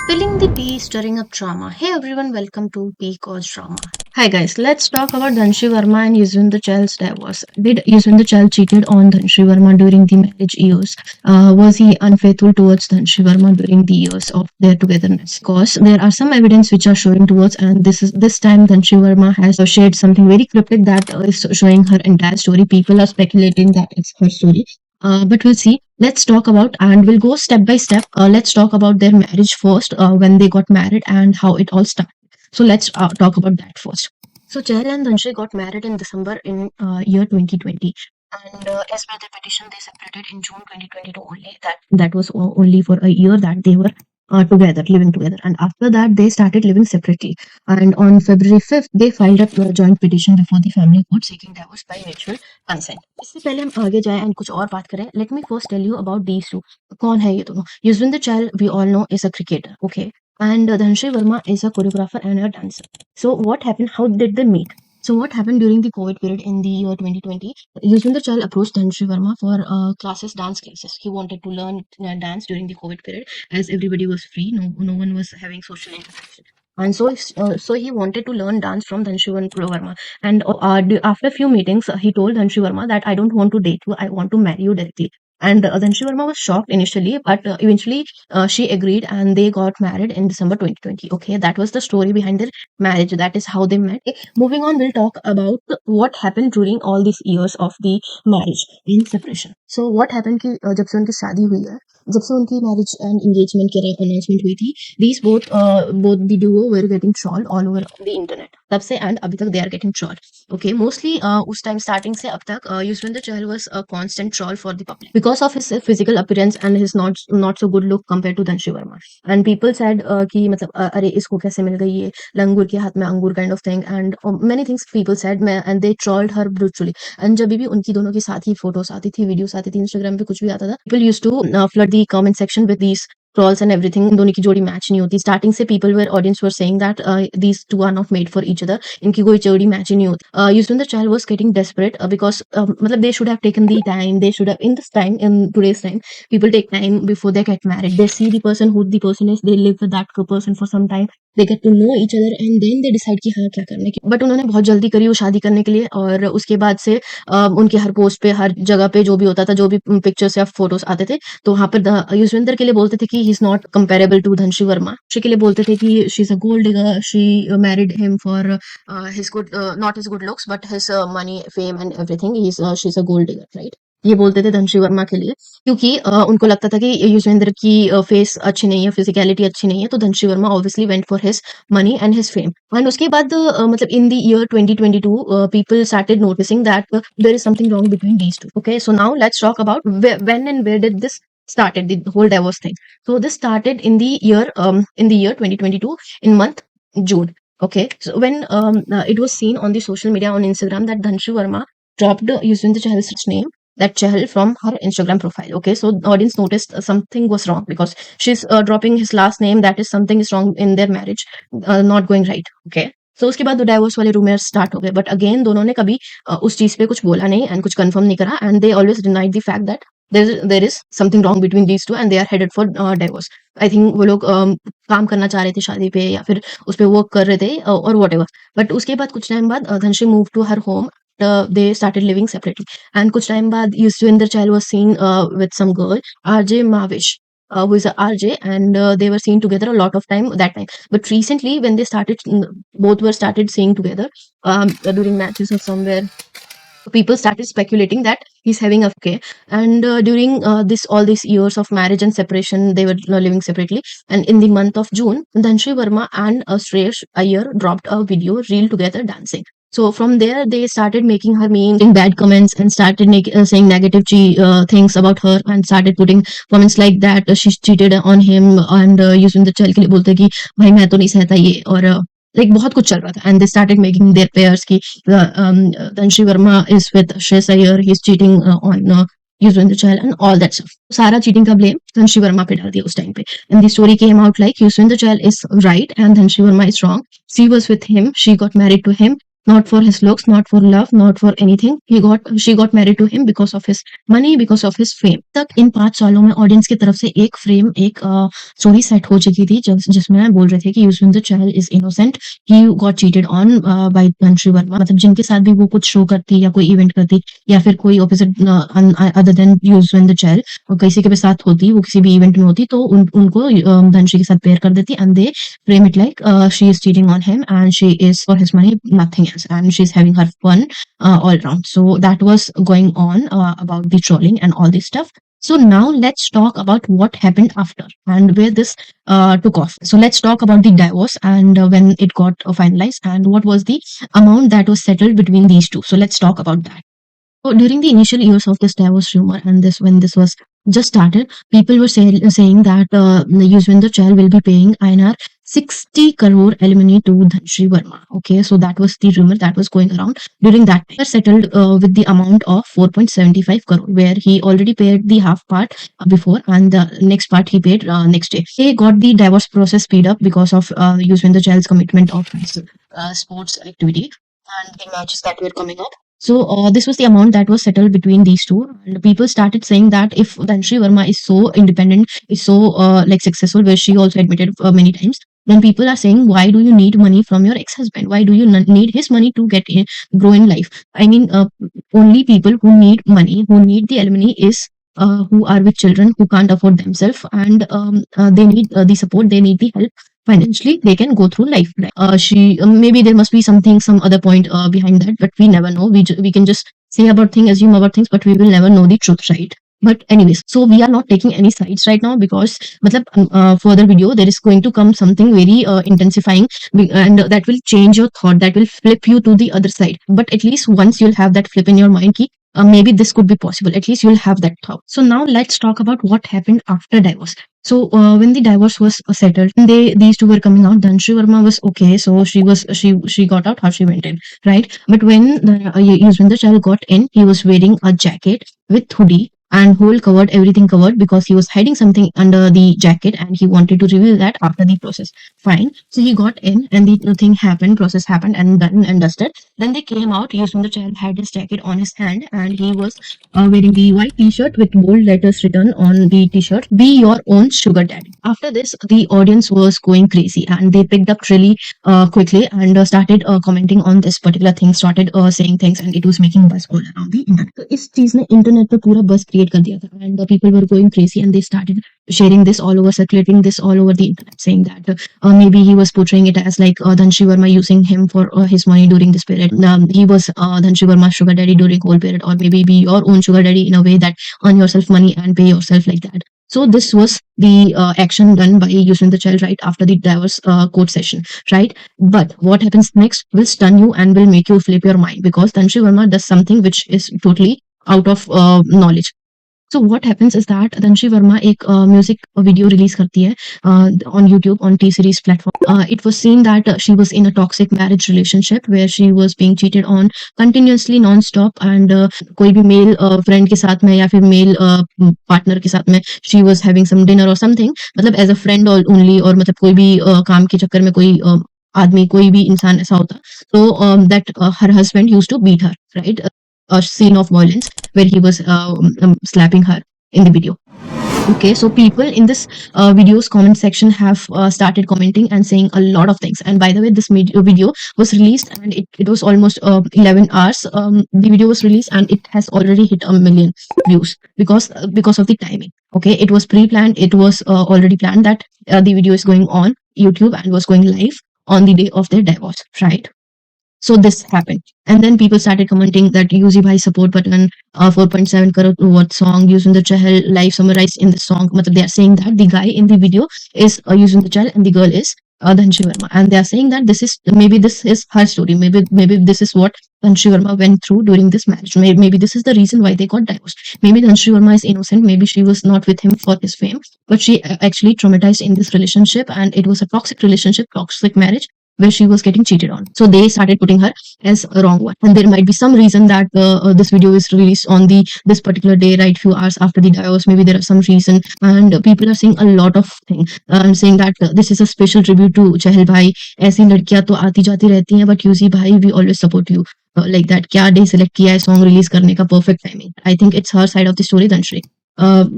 Spilling the tea, stirring up drama. Hey everyone, welcome to Tea Cause Drama. Hi guys, let's talk about Dhanshi Verma and Yuzvendra Chal's divorce. Did Yuzvendra Chal cheated on Dhanshi Verma during the marriage years? Was he unfaithful towards Dhanshi Verma during the years of their togetherness? Because there are some evidence which are showing towards, and this time Dhanshi Verma has shared something very cryptic that is showing her entire story. People are speculating that it's her story. But we'll see. Let's talk about and we'll go step by step. Let's talk about their marriage first, when they got married and how it all started. So let's talk about that first. So Chehra and Dhanshi got married in December in year 2020. And as per the petition, they separated in June 2022 only. That was only for a year that they were together, living together. And after that, they started living separately. And on February 5th, they filed a joint petition before the family court seeking divorce by mutual consent. इससे पहले हम आगे जाएं and कुछ और बात करें, let me first tell you about these two. कौन है ये दोनों? Yuzvendra Chahal we all know is a cricketer, okay, and Dhanshi Verma is a choreographer and a dancer. So what happened? How did they meet? So what happened during the COVID period in the year 2020? Yuzvendra Chahal approached Dhanshi Verma for dance classes. He wanted to learn dance during the COVID period, as everybody was free. No one was having social interaction. And so he wanted to learn dance from Dhanshi Verma. And after a few meetings, he told Dhanshi Verma that I don't want to date you. I want to marry you directly. And Dhanshi Verma was shocked initially, but eventually she agreed and they got married in December 2020. Okay, that was the story behind their marriage. That is how they met. Okay, moving on, we'll talk about what happened during all these years of the marriage in separation. So what happened कि जब से उनकी शादी हुई है, जब से उनकी मैरिज एंड एंगेजमेंट की अनाउंसमेंट हुई थी, these both the duo were getting trolled all over the internet. तब से एंड अभी तक they are getting trolled. Okay, mostly उस टाइम स्टार्टिंग से अब तक Yuzvendra Chahal was a constant troll for the public because of his physical appearance and his not so good look compared to Dhanshi Verma. And people said कि मतलब अरे इसको कैसे मिल गई ये लंगूर के हाथ में अंगूर kind of thing, and many things people said and they trolled her brutally. And जब भी उनकी दोनों की साथ ही फोटोज आती थी, वीडियोस आती थी, इंस्टाग्राम पे कुछ भी आता था, people used to flood the comment section with these trolls and everything. इन दोनों की जोड़ी मैच नहीं होती. स्टार्टिंग से people were audience were saying that these two are not made for each other. इनकी कोई जोड़ी मैच ही नहीं होती. Yuzvendra Chahal was getting desperate because मतलब they should have taken the time. They should have in this time, in today's time, people take time before they get married. They see the person who the person is. They live with that person for some time. They get to know each other and then they decide कि हाँ क्या करने की. But उन्होंने बहुत जल्दी करी वो शादी करने के लिए, और उसके बाद से उनके हर पोस्ट पे, हर जगह पे जो भी होता था, जो भी पिक्चर्स या फोटोज आते थे, तो वहां पर युजवेंद्र के लिए बोलते थे कि he is not comparable to Dhanashree Verma. She के लिए बोलते थे कि she is a gold digger. She married him for his good not his good looks but his money, fame and everything. She's a gold digger, right? ये बोलते थे धनश्री वर्मा के लिए, क्योंकि उनको लगता था कि युजवेंद्र की फेस अच्छी नहीं है, फिजिकलिटी अच्छी नहीं है, तो Dhanashree Verma obviously went for his money and his fame. And उसके बाद मतलब in the year 2022 people started noticing that there is something wrong between these two. Okay, so now let's talk about when and where did this started, the whole divorce thing. So this started in the year 2022 in month June. Okay, so when it was seen on the social media on Instagram that Dhanshi Verma dropped Yuzvendra Chahal's name, that Chahal, from her Instagram profile. Okay, so the audience noticed something was wrong because she's dropping his last name. That is, something is wrong in their marriage, not going right. Okay, so उसके बाद divorce वाले rumours start हो गए, but again दोनों ने कभी उस चीज पे कुछ बोला नहीं एंड कुछ कंफर्म नहीं करा, and they always denied the fact that there is something wrong between these two and they are headed for divorce. I think वो लोग काम करना चाह रहे थे शादी पे, या फिर उस पे वर्क कर रहे थे और वट एवर. बट उसके बाद कुछ टाइम बाद Dhanashree move to her home. They started living separately, and कुछ टाइम बाद Yuzvendra Chahal was seen with some girl, RJ Mavish, who is a RJ, and they were seen together a lot of time that time. But recently, when they both were started seeing together during matches or somewhere, people started speculating that he's having a okay. And during this all these years of marriage and separation, they were living separately. And in the month of June, Dhanshi Verma and Shreyash Iyer dropped a video reel together dancing. So from there, they started making her memes, in bad comments, and started saying negative things about her, and started putting comments like that she cheated on him, and using the चल के लिए बोलते कि भाई मैं तो नहीं सहता ये, और like बहुत कुछ चल रहा था. And they started making their pairs ki Dhanshi Verma is with Shreyas Iyer, he's cheating on Yuzvendra Chahal and all that stuff. सारा cheating का blame Dhanshi Verma पे डाल दिया उस time पे. And the story came out like Yuzvendra Chahal is right and Dhanshi Verma is wrong. She was with him, she got married to him, not for his looks, not for love, not for anything. She got married to him because of his money, because of his fame. तक इन 5 सालों में audience की तरफ से एक frame, एक story set हो चुकी थी जिसमें बोल रहे थे कि Yuzvendra Chahal is innocent, he got cheated on by Dhanashree Verma. मतलब जिनके साथ भी वो कुछ शो करती या कोई इवेंट करती या फिर कोई opposite other than Yuzvendra Chahal किसी के भी साथ होती, वो किसी भी इवेंट में होती, तो उनको धनश्री के साथ पेयर कर देती and they frame it like she is cheating on him and she is for his money, nothing else, and she's having her fun all around. So that was going on about the trolling and all this stuff. So now let's talk about what happened after and where this took off. So let's talk about the divorce and when it got finalized and what was the amount that was settled between these two. So let's talk about that. So during the initial years of this divorce rumor and this when this was just started, people were saying that Yuzvendra Chahal will be paying INR 60 crore alimony to Dhanshri Verma. Okay, so that was the rumor that was going around during that time. They settled with the amount of 4.75 crore, where he already paid the half part before and the next part he paid next day. They got the divorce process speed up because of Yuzvendra Chahal's commitment of his sports activity and the matches that were coming up. So this was the amount that was settled between these two, and people started saying that if Dhanshri Verma is so independent, is so like successful, where she also admitted many times, then people are saying, why do you need money from your ex-husband? Why do you need his money to grow in life? I mean, only people who need money, who need the alimony, is who are with children who can't afford themselves, and they need the support, they need the help financially, they can go through life. Right? She maybe there must be something, some other point behind that, but we never know. We can just say about things, assume about things, but we will never know the truth, right? But anyways, so we are not taking any sides right now because matlab, further video there is going to come something very intensifying and that will change your thought, that will flip you to the other side. But at least once you'll have that flip in your mind ki, maybe this could be possible, at least you'll have that thought. So now let's talk about what happened after divorce. So when the divorce was settled, these two were coming out. Dhanshri Verma was okay, so she got out how she went in, right? But when Yuzvendra Chahal got in, he was wearing a jacket with hoodie and whole covered, everything covered, because he was hiding something under the jacket and he wanted to reveal that after the process. Fine. So he got in and the thing happened, process happened and done and dusted. Then they came out. Yuzvendra Chahal had his jacket on his hand and he was wearing the white t-shirt with bold letters written on the t-shirt, "Be your own sugar daddy." After this, the audience was going crazy and they picked up really quickly and started commenting on this particular thing, started saying things, and it was making buzz all around the internet. तो इस चीज ने internet पे पूरा buzz create कर दिया था and people were going crazy and they started sharing this all over, circulating this all over the internet, saying that maybe he was portraying it as like Dhanshri Verma using him for his money during this period. He was Dhanshri Verma's sugar daddy during whole period, or maybe be your own sugar daddy in a way that earn yourself money and pay yourself like that. So this was the action done by Yuzvendra Chahal right after the divorce court session, right? But what happens next will stun you and will make you flip your mind, because Dhanshri Verma does something which is totally out of knowledge. So what happens is that Dhanshri Verma एक music video release करती है on YouTube on T Series platform. It was seen that she was in a toxic marriage relationship where she was being cheated on continuously non-stop, and कोई भी male friend के साथ में या फिर male partner के साथ में she was having some dinner or something, मतलब as a friend only, और मतलब कोई भी काम के चक्कर में कोई आदमी, कोई भी इंसान ऐसा होता, so that her husband used to beat her, right? A scene of violence where he was slapping her in the video. Okay, so people in this video's comment section have started commenting and saying a lot of things. And by the way, this video was released and it was almost 11 hours. The video was released and it has already hit 1 million views because of the timing. Okay, it was pre-planned. It was already planned that the video is going on YouTube and was going live on the day of their divorce, right? So this happened, and then people started commenting that Yuzi Bhai support button, 4.7 crore what song, using the Chahal live summarized in the song. Matlab they are saying that the guy in the video is using the Chahal and the girl is Dhanshri Verma, and they are saying that this is her story. Maybe this is what Dhanshri Verma went through during this marriage. Maybe this is the reason why they got divorced. Maybe Dhanshri Verma is innocent. Maybe she was not with him for his fame, but she actually traumatized in this relationship, and it was a toxic relationship, toxic marriage. where she was getting cheated on. So they started putting her as a wrong one, and there might be some reason that this video is released on the this particular day, right, few hours after the divorce. Maybe there are some reason, and people are saying a lot of things, saying that this is a special tribute to Chahal bhai. ऐसी लड़कियां तो आती जाती रहती हैं, but you see भाई, we always support you. Like that, क्या day select किया है सॉन्ग रिलीज करने का, perfect timing. I think it's her side of the story. Dhanashree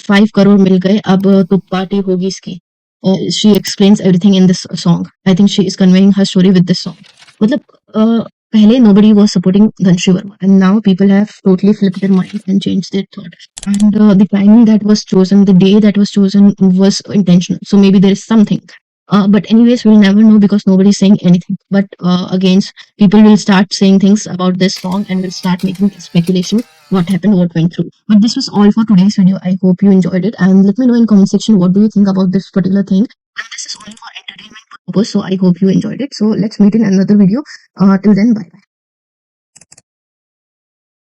5 crore मिल गए, अब तो पार्टी होगी इसकी. She explains everything in this song. I think she is conveying her story with this song. मतलब पहले nobody was supporting Dhanshi Verma, and now people have totally flipped their mind and changed their thought. And the timing that was chosen, the day that was chosen, was intentional. So maybe there is something. But anyways, we'll never know because nobody's saying anything. But again, people will start saying things about this song and will start making speculation what happened, what went through. But this was all for today's video. I hope you enjoyed it, and let me know in comment section what do you think about this particular thing. And this is only for entertainment purpose, so I hope you enjoyed it. So let's meet in another video. Till then, bye bye.